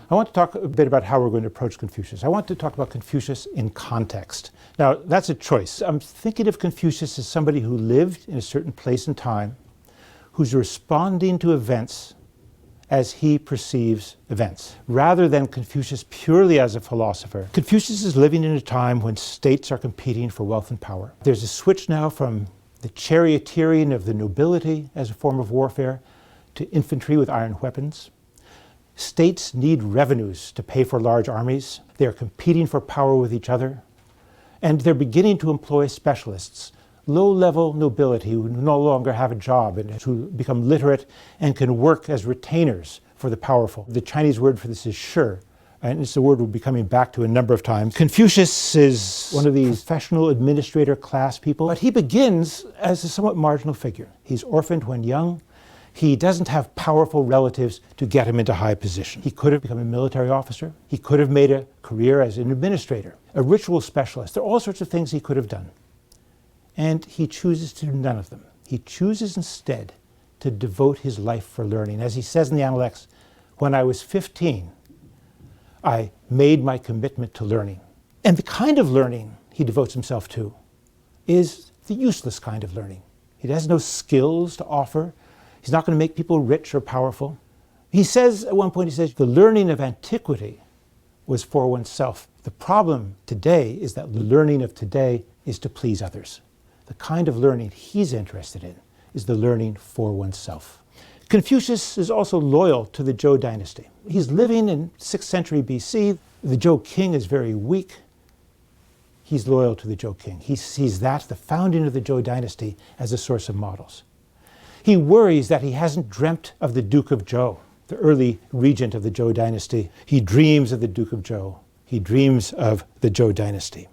I want to talk a bit about how we're going to approach Confucius. I want to talk about Confucius in context. Now, that's a choice. I'm thinking of Confucius as somebody who lived in a certain place and time, who's responding to events as he perceives events, rather than Confucius purely as a philosopher. Confucius is living in a time when states are competing for wealth and power. There's a switch now from the charioteering of the nobility as a form of warfare to infantry with iron weapons. States need revenues to pay for large armies. They are competing for power with each other. And they're beginning to employ specialists, low-level nobility who no longer have a job and who become literate and can work as retainers for the powerful. The Chinese word for this is shi, and it's a word we'll be coming back to a number of times. Confucius is one of these professional administrator class people, but he begins as a somewhat marginal figure. He's orphaned when young. He doesn't have powerful relatives to get him into high position. He could have become a military officer. He could have made a career as an administrator, a ritual specialist. There are all sorts of things he could have done. And he chooses to do none of them. He chooses instead to devote his life for learning. As he says in the Analects, when I was 15, I made my commitment to learning. And the kind of learning he devotes himself to is the useless kind of learning. He has no skills to offer. He's not going to make people rich or powerful. He says, at one point, he says, the learning of antiquity was for oneself. The problem today is that the learning of today is to please others. The kind of learning he's interested in is the learning for oneself. Confucius is also loyal to the Zhou dynasty. He's living in 6th century BC. The Zhou king is very weak. He's loyal to the Zhou king. He sees that, the founding of the Zhou dynasty, as a source of models. He worries that he hasn't dreamt of the Duke of Zhou, the early regent of the Zhou dynasty. He dreams of the Duke of Zhou. He dreams of the Zhou dynasty.